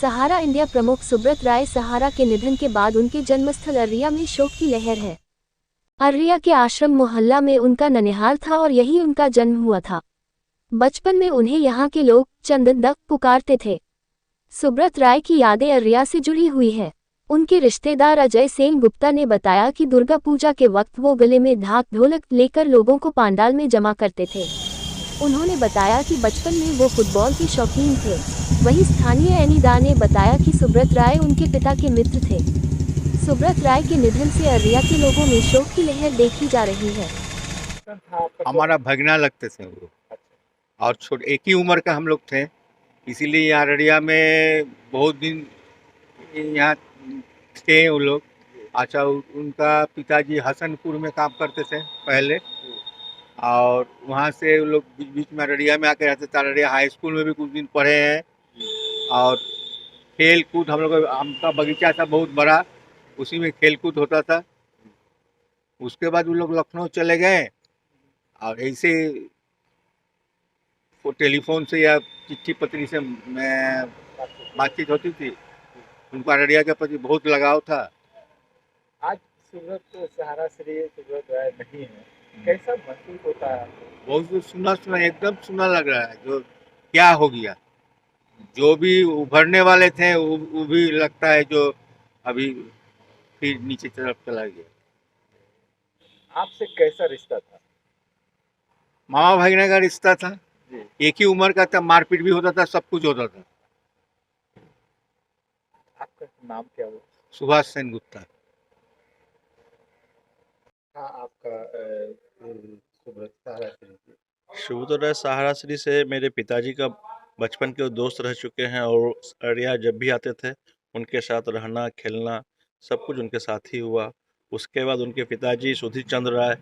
सहारा India प्रमुख सुब्रत राय सहारा के निधन के बाद उनके जन्मस्थल अररिया में शोक की लहर है। अररिया के आश्रम मोहल्ला में उनका ननिहाल था और यही उनका जन्म हुआ था। बचपन में उन्हें यहाँ के लोग चंदन पुकारते थे। सुब्रत राय की यादें अररिया से जुड़ी हुई है। उनके रिश्तेदार अजय सेन गुप्ता ने बताया कि दुर्गा पूजा के वक्त वो गले में ढाक ढोलक लेकर लोगों को पंडाल में जमा करते थे। उन्होंने बताया कि बचपन में वो फुटबॉल के शौकीन थे। वहीं स्थानीय एनीदा ने बताया कि सुब्रत राय उनके पिता के मित्र थे। सुब्रत राय के निधन से अररिया के लोगों में शोक की लहर देखी जा रही है। हमारा भगना लगते थे वो, और छोटे एक ही उम्र का हम लोग थे, इसीलिए यहाँ अररिया में बहुत दिन यहाँ थे वो लोग। अच्छा, उनका पिताजी हसनपुर में काम करते थे पहले, और वहाँ से वो लोग बीच बीच में अररिया में आके रहते थे। अररिया हाई स्कूल में भी कुछ दिन पढ़े हैं, और खेल कूद हम लोग, हमका बगीचा था बहुत बड़ा, उसी में खेल कूद होता था। उसके बाद वो लोग लखनऊ चले गए, और ऐसे वो टेलीफोन से या चिट्ठी पत्री से बातचीत होती थी। उनको अररिया के प्रति बहुत लगाव था। आज सुब्रत सहारा श्री सुब्रत राय नहीं है, कैसा महसूस होता है? बहुत सुना एकदम सुना लग रहा है। जो क्या हो गया, जो भी उभरने वाले थे वो भी लगता है जो अभी फिर नीचे तरफ चला गया। आपसे कैसा रिश्ता था? मामा भागने का रिश्ता था, एक ही उम्र का था, मारपीट भी होता था, सब कुछ होता था। आपका नाम क्या हुआ? सुभाष सेन गुप्ता। हाँ, आपका सुब्रत सहारा श्री सुब्रत राय सहारा श्री से मेरे पिताजी का बचपन के दोस्त रह चुके हैं, और अररिया जब भी आते थे उनके साथ रहना खेलना सब कुछ उनके साथ ही हुआ। उसके बाद उनके पिताजी सुधीर चंद्र राय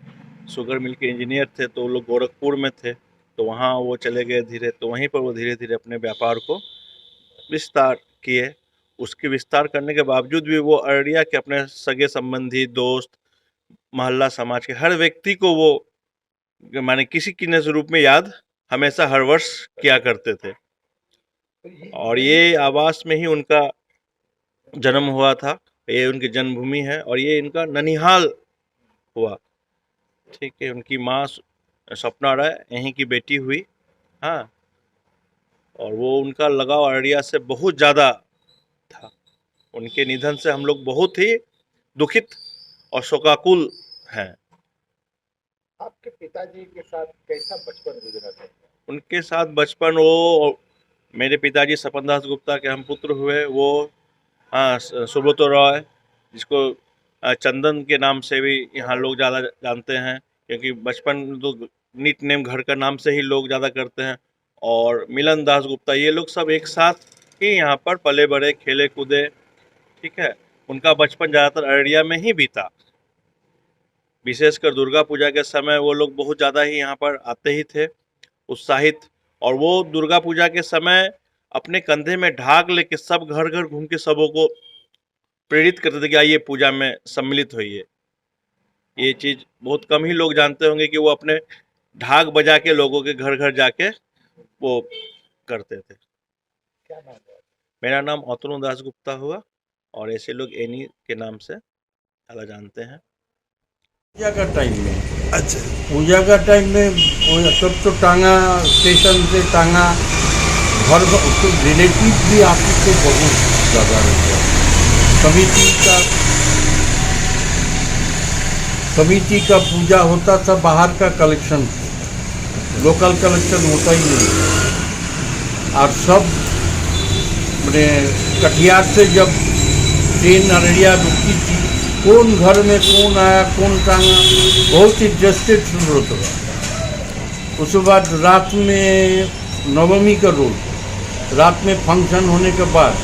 शुगर मिल के इंजीनियर थे, तो वो लोग गोरखपुर में थे, तो वहाँ वो चले गए धीरे, तो वहीं पर वो धीरे धीरे अपने व्यापार को विस्तार किए। उसके विस्तार करने के बावजूद भी वो अररिया के अपने सगे संबंधी, दोस्त, मोहल्ला समाज के हर व्यक्ति को वो माने किसी की न रूप में याद हमेशा हर वर्ष किया करते थे। और ये आवास में ही उनका जन्म हुआ था, ये उनकी जन्मभूमि है, और ये इनका ननिहाल हुआ। ठीक है, उनकी माँ सपना राय यहीं की बेटी हुई। हाँ, और वो उनका लगाव अररिया से बहुत ज़्यादा था। उनके निधन से हम लोग बहुत ही दुखित और शोकाकुल हैं। आपके पिताजी के साथ कैसा बचपन गुजरा था? उनके साथ बचपन, वो मेरे पिताजी सपन दास गुप्ता के हम पुत्र हुए। वो सुब्रत राय, जिसको चंदन के नाम से भी यहाँ लोग ज़्यादा जानते हैं, क्योंकि बचपन तो निक नेम घर का नाम से ही लोग ज़्यादा करते हैं। और मिलन दास गुप्ता, ये लोग सब एक साथ ही यहाँ पर पले बड़े, खेले कूदे। ठीक है, उनका बचपन ज़्यादातर अररिया में ही बीता। विशेषकर दुर्गा पूजा के समय वो लोग बहुत ज़्यादा ही यहाँ पर आते ही थे, उत्साहित। और वो दुर्गा पूजा के समय अपने कंधे में ढाक लेके सब घर घर घूम के सबों को प्रेरित करते थे कि आइए पूजा में सम्मिलित होइए। ये चीज़ बहुत कम ही लोग जानते होंगे कि वो अपने ढाक बजा के लोगों के घर घर जाके वो करते थे। क्या नाम है? मेरा नाम अतनु दास गुप्ता हुआ, और ऐसे लोग एनी के नाम से ज़्यादा जानते हैं। पूजा का टाइम में, अच्छा, पूजा का टाइम में तब तो टांगा, स्टेशन से टांगा, घर तो रिलेटिव भी आपस से बहुत ज़्यादा रहता है। कमिटी का पूजा होता था, बाहर का कलेक्शन, लोकल कलेक्शन होता ही नहीं। और सब मैंने कटिहार से जब ट्रेन अररिया रुकती थी, कौन घर में कौन आया, कौन टांगा, बहुत इंटरेस्टेड शुरू होता। उसके बाद रात में नवमी का रोज, रात में फंक्शन होने के बाद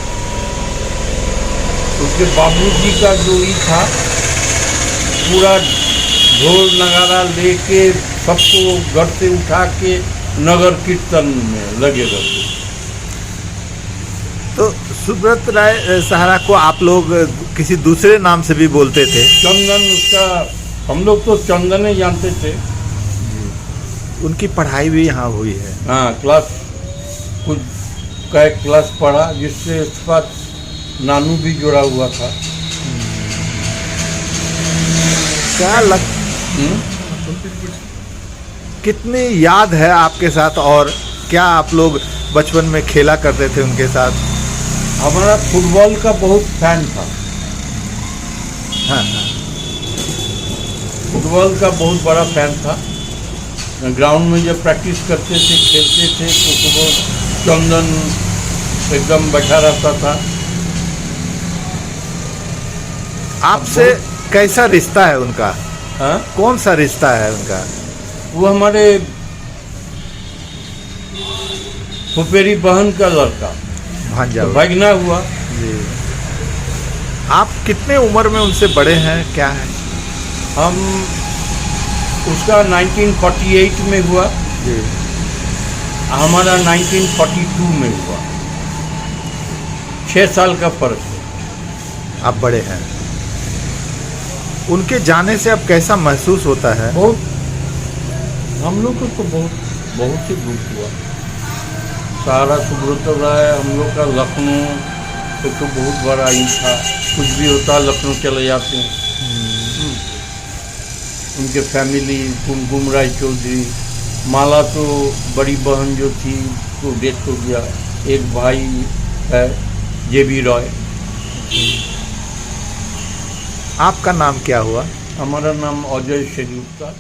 उसके बाबूजी का जो ही था, पूरा ढोल नगारा लेके सबको घर से उठा के नगर कीर्तन में लगे रहते। तो सुब्रत राय सहारा को आप लोग किसी दूसरे नाम से भी बोलते थे? चंदन, उसका हम लोग तो चंदन ही जानते थे। उनकी पढ़ाई भी यहाँ हुई है? हाँ, क्लास कुछ का एक क्लास पढ़ा, जिससे उसके बाद नानू भी जुड़ा हुआ था। क्या लग कितनी याद है आपके साथ, और क्या आप लोग बचपन में खेला करते थे उनके साथ? हमारा फुटबॉल का बहुत फैन था। हाँ फुटबॉल का बहुत बड़ा फैन था। ग्राउंड में जब प्रैक्टिस करते थे, खेलते थे, तो सुबह चंदन एकदम बैठा रहता था। आपसे कैसा रिश्ता है उनका? हाँ, कौन सा रिश्ता है उनका? वो हमारे फुफेरी बहन का लड़का, भांजा तो भगना हुआ। जी। आप कितने उम्र में उनसे बड़े हैं, क्या है? हम उसका 1948 में हुआ, जी। हमारा 1942 में हुआ। 6 साल का फर्क है। आप बड़े हैं। उनके जाने से अब कैसा महसूस होता है? बहुत, हम लोग को तो बहुत ही दुख हुआ। सारा सुब्रत राय हम लोग का लखनऊ तो बहुत बड़ा ही था, कुछ भी होता लखनऊ चले जाते हैं। उनके फैमिली, कुमकुम राय चौधरी, माला तो बड़ी बहन जो थी तो डेथ हो गया। एक भाई है जेबी रॉय। आपका नाम क्या हुआ? हमारा नाम अजय शेरगुप्ता।